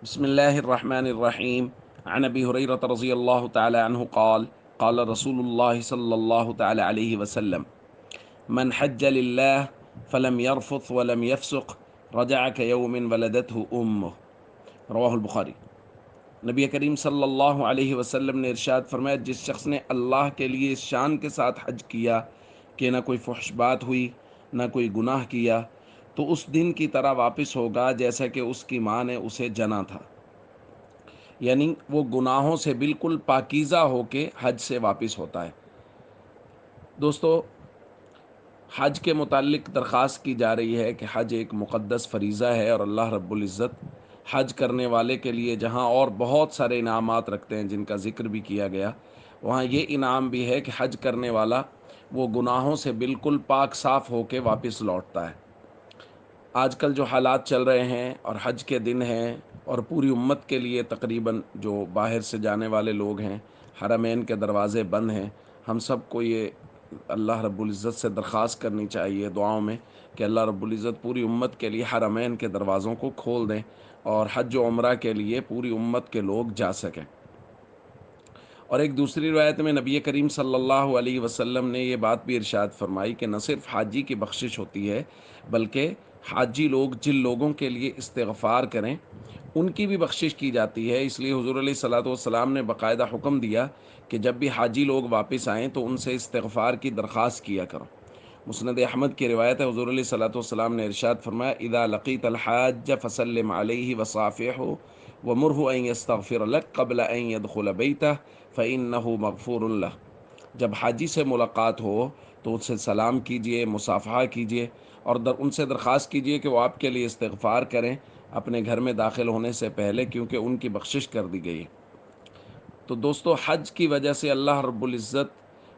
بسم الله الرحمن الرحيم. عن أبي هريرة رضي الله تعالى عنه قال قال رسول الله صلى الله تعالى عليه وسلم من حج لله فلم يرفث ولم يفسق رجع كيوم ولدته أمه. رواہ البخاری۔ نبی کریم صلی اللہ علیہ وسلم نے ارشاد فرمایا، جس شخص نے اللہ کے لیے اس شان کے ساتھ حج کیا کہ نہ کوئی فحش بات ہوئی نہ کوئی گناہ کیا تو اس دن کی طرح واپس ہوگا جیسا کہ اس کی ماں نے اسے جنا تھا، یعنی وہ گناہوں سے بالکل پاکیزہ ہو کے حج سے واپس ہوتا ہے۔ دوستو، حج کے متعلق درخواست کی جا رہی ہے کہ حج ایک مقدس فریضہ ہے اور اللہ رب العزت حج کرنے والے کے لیے جہاں اور بہت سارے انعامات رکھتے ہیں جن کا ذکر بھی کیا گیا، وہاں یہ انعام بھی ہے کہ حج کرنے والا وہ گناہوں سے بالکل پاک صاف ہو کے واپس لوٹتا ہے۔ آج کل جو حالات چل رہے ہیں اور حج کے دن ہیں اور پوری امت کے لیے تقریباً جو باہر سے جانے والے لوگ ہیں، حرمین کے دروازے بند ہیں، ہم سب کو یہ اللہ رب العزت سے درخواست کرنی چاہیے دعاؤں میں کہ اللہ رب العزت پوری امت کے لیے حرمین کے دروازوں کو کھول دیں اور حج و عمرہ کے لیے پوری امت کے لوگ جا سکیں۔ اور ایک دوسری روایت میں نبی کریم صلی اللہ علیہ وسلم نے یہ بات بھی ارشاد فرمائی کہ نہ صرف حاجی کی بخشش ہوتی ہے بلکہ حاجی لوگ جن لوگوں کے لیے استغفار کریں ان کی بھی بخشش کی جاتی ہے۔ اس لیے حضور علیہ الصلوۃ والسلام نے باقاعدہ حکم دیا کہ جب بھی حاجی لوگ واپس آئیں تو ان سے استغفار کی درخواست کیا کرو۔ مسند احمد کی روایت ہے، حضور علیہ الصلوۃ والسلام نے ارشاد فرمایا، اذا لقیت الحاج فسلم علیہ وصافحہ ومرہ ان یستغفر لک قبل ان یدخل بیتہ فإنہ مغفور لہ۔ جب حاجی سے ملاقات ہو تو ان سے سلام کیجئے، مصافحہ کیجئے اور ان سے درخواست کیجئے کہ وہ آپ کے لیے استغفار کریں اپنے گھر میں داخل ہونے سے پہلے، کیونکہ ان کی بخشش کر دی گئی ہے۔ تو دوستو، حج کی وجہ سے اللہ رب العزت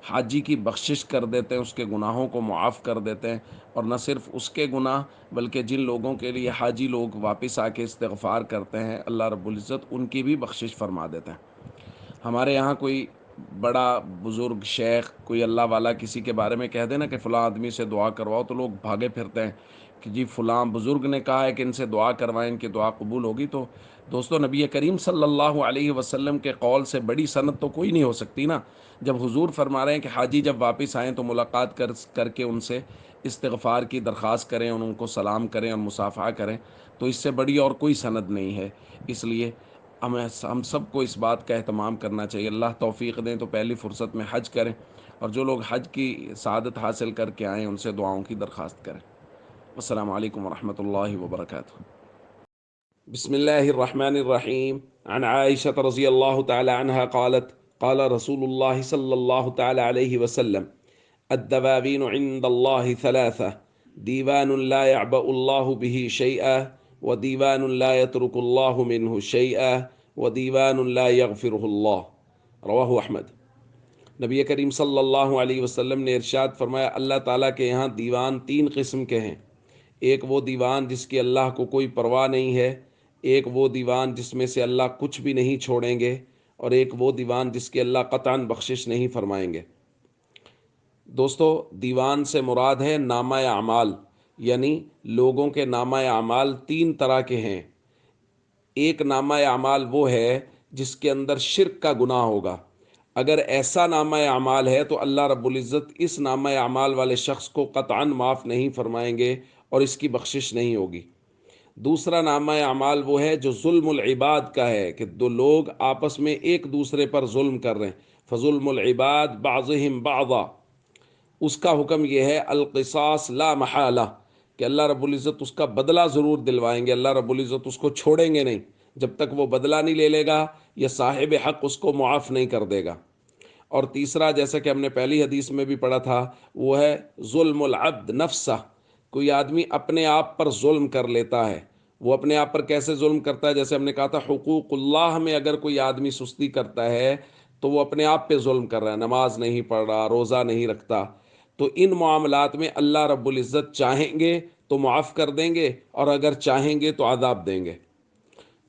حاجی کی بخشش کر دیتے ہیں، اس کے گناہوں کو معاف کر دیتے ہیں، اور نہ صرف اس کے گناہ بلکہ جن لوگوں کے لیے حاجی لوگ واپس آ کے استغفار کرتے ہیں اللہ رب العزت ان کی بھی بخشش فرما دیتے ہیں۔ ہمارے یہاں کوئی بڑا بزرگ شیخ کوئی اللہ والا کسی کے بارے میں کہہ دے نا کہ فلاں آدمی سے دعا کرواؤ، تو لوگ بھاگے پھرتے ہیں کہ جی فلاں بزرگ نے کہا ہے کہ ان سے دعا کروائیں، ان کی دعا قبول ہوگی۔ تو دوستو، نبی کریم صلی اللہ علیہ وسلم کے قول سے بڑی سند تو کوئی نہیں ہو سکتی نا۔ جب حضور فرما رہے ہیں کہ حاجی جب واپس آئیں تو ملاقات کر کے ان سے استغفار کی درخواست کریں اور ان کو سلام کریں اور مصافحہ کریں، تو اس سے بڑی اور کوئی سند نہیں ہے۔ اس لیے ہم سب کو اس بات کا اہتمام کرنا چاہیے۔ اللہ توفیق دیں تو پہلی فرصت میں حج کریں، اور جو لوگ حج کی سعادت حاصل کر کے آئیں ان سے دعاؤں کی درخواست کریں۔ السلام علیکم ورحمۃ اللہ وبرکاتہ۔ بسم اللہ الرحمن الرحیم۔ عن عائشة رضی اللہ تعالی عنہ قالت قال رسول اللہ صلی اللہ تعالی علیہ وسلم الدواوین عند اللہ ثلاثة دیوان لا يعبأ اللہ به شیئا ودیوان لا يترك اللہ منه شیئا ودیوان لا يغفره اللہ۔ رواہ احمد۔ نبی کریم صلی اللہ علیہ وسلم نے ارشاد فرمایا، اللہ تعالیٰ کے یہاں دیوان تین قسم کے ہیں۔ ایک وہ دیوان جس کی اللہ کو کوئی پرواہ نہیں ہے، ایک وہ دیوان جس میں سے اللہ کچھ بھی نہیں چھوڑیں گے، اور ایک وہ دیوان جس کی اللہ قطعاً بخشش نہیں فرمائیں گے۔ دوستو، دیوان سے مراد ہے نامہ اعمال، یعنی لوگوں کے نامہ اعمال تین طرح کے ہیں۔ ایک نامہ اعمال وہ ہے جس کے اندر شرک کا گناہ ہوگا، اگر ایسا نامہ اعمال ہے تو اللہ رب العزت اس نامہ اعمال والے شخص کو قطعاً معاف نہیں فرمائیں گے اور اس کی بخشش نہیں ہوگی۔ دوسرا نامہ اعمال وہ ہے جو ظلم العباد کا ہے، کہ دو لوگ آپس میں ایک دوسرے پر ظلم کر رہے ہیں، فظلم العباد بعضهم بعضا، اس کا حکم یہ ہے القصاص لا محالہ، کہ اللہ رب العزت اس کا بدلہ ضرور دلوائیں گے، اللہ رب العزت اس کو چھوڑیں گے نہیں جب تک وہ بدلہ نہیں لے لے گا یا صاحب حق اس کو معاف نہیں کر دے گا۔ اور تیسرا، جیسا کہ ہم نے پہلی حدیث میں بھی پڑھا تھا، وہ ہے ظلم العبد نفسہ، کوئی آدمی اپنے آپ پر ظلم کر لیتا ہے۔ وہ اپنے آپ پر کیسے ظلم کرتا ہے؟ جیسے ہم نے کہا تھا، حقوق اللہ میں اگر کوئی آدمی سستی کرتا ہے تو وہ اپنے آپ پہ ظلم کر رہا ہے، نماز نہیں پڑھ رہا، روزہ نہیں رکھتا۔ تو ان معاملات میں اللہ رب العزت چاہیں گے تو معاف کر دیں گے، اور اگر چاہیں گے تو عذاب دیں گے۔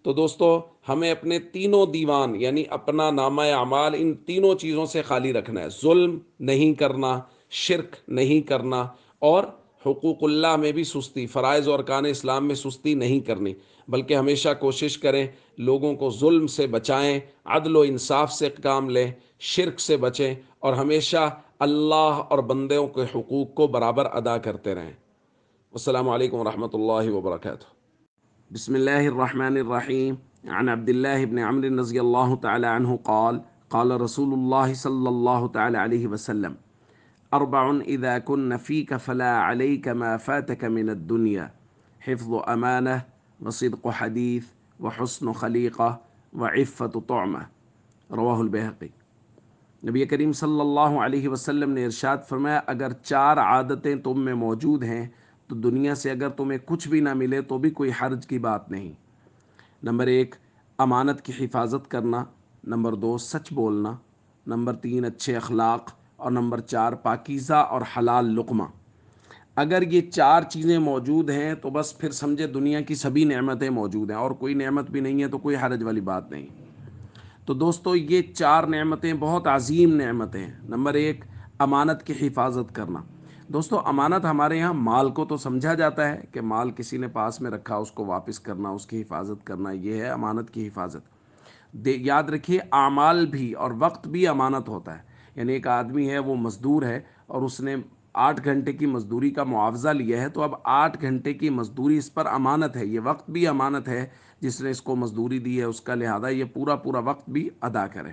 تو دوستو، ہمیں اپنے تینوں دیوان یعنی اپنا نامہ اعمال ان تینوں چیزوں سے خالی رکھنا ہے، ظلم نہیں کرنا، شرک نہیں کرنا، اور حقوق اللہ میں بھی سستی، فرائض اور ارکان اسلام میں سستی نہیں کرنی، بلکہ ہمیشہ کوشش کریں لوگوں کو ظلم سے بچائیں، عدل و انصاف سے کام لیں، شرک سے بچیں، اور ہمیشہ اللہ اور بندوں کے حقوق کو برابر ادا کرتے رہیں۔ السلام علیکم ورحمۃ اللہ وبرکاتہ۔ بسم اللہ الرحمن الرحیم، عن عبد اللہ بن عمرو رضی اللہ تعالی عنہ قال قال رسول اللہ صلی اللہ تعالی علیہ وسلم اربع اذا كن فيك فلا عليك ما فاتك من الدنيا حفظ امانه وصدق حديث وحسن خلیقہ وعفت طعمہ، رواہ البیہقی۔ نبی کریم صلی اللہ علیہ وسلم نے ارشاد فرمایا، اگر 4 عادتیں تم میں موجود ہیں تو دنیا سے اگر تمہیں کچھ بھی نہ ملے تو بھی کوئی حرج کی بات نہیں۔ نمبر 1، امانت کی حفاظت کرنا، نمبر 2، سچ بولنا، نمبر 3، اچھے اخلاق، اور نمبر 4، پاکیزہ اور حلال لقمہ۔ اگر یہ 4 چیزیں موجود ہیں تو بس پھر سمجھے دنیا کی سبھی نعمتیں موجود ہیں، اور کوئی نعمت بھی نہیں ہے تو کوئی حرج والی بات نہیں۔ تو دوستو یہ 4 نعمتیں بہت عظیم نعمتیں ہیں۔ نمبر 1، امانت کی حفاظت کرنا۔ دوستو امانت ہمارے یہاں مال کو تو سمجھا جاتا ہے کہ مال کسی نے پاس میں رکھا اس کو واپس کرنا، اس کی حفاظت کرنا، یہ ہے امانت کی حفاظت۔ یاد رکھیے اعمال بھی اور وقت بھی امانت ہوتا ہے۔ یعنی ایک آدمی ہے، وہ مزدور ہے، اور اس نے 8 گھنٹے کی مزدوری کا معاوضہ لیا ہے، تو اب 8 گھنٹے کی مزدوری اس پر امانت ہے، یہ وقت بھی امانت ہے جس نے اس کو مزدوری دی ہے، اس کا لہذا یہ پورا وقت بھی ادا کرے۔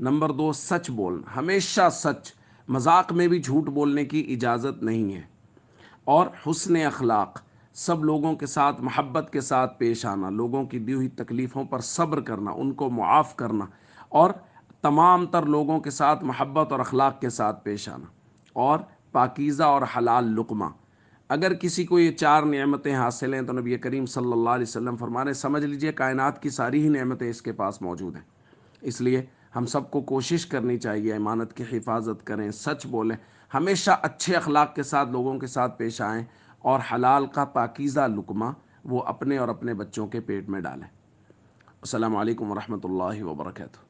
نمبر 2، سچ بولنا، ہمیشہ سچ، مذاق میں بھی جھوٹ بولنے کی اجازت نہیں ہے۔ اور حسن اخلاق، سب لوگوں کے ساتھ محبت کے ساتھ پیش آنا، لوگوں کی دی ہوئی تکلیفوں پر صبر کرنا، ان کو معاف کرنا، اور تمام تر لوگوں کے ساتھ محبت اور اخلاق کے ساتھ پیش آنا، اور پاکیزہ اور حلال لقمہ۔ اگر کسی کو یہ 4 نعمتیں حاصل ہیں تو نبی کریم صلی اللہ علیہ وسلم فرمانے، سمجھ لیجئے کائنات کی ساری ہی نعمتیں اس کے پاس موجود ہیں۔ اس لیے ہم سب کو کوشش کرنی چاہیے امانت کی حفاظت کریں، سچ بولیں، ہمیشہ اچھے اخلاق کے ساتھ لوگوں کے ساتھ پیش آئیں، اور حلال کا پاکیزہ لقمہ وہ اپنے اور اپنے بچوں کے پیٹ میں ڈالیں۔ السلام علیکم ورحمۃ اللہ وبرکاتہ۔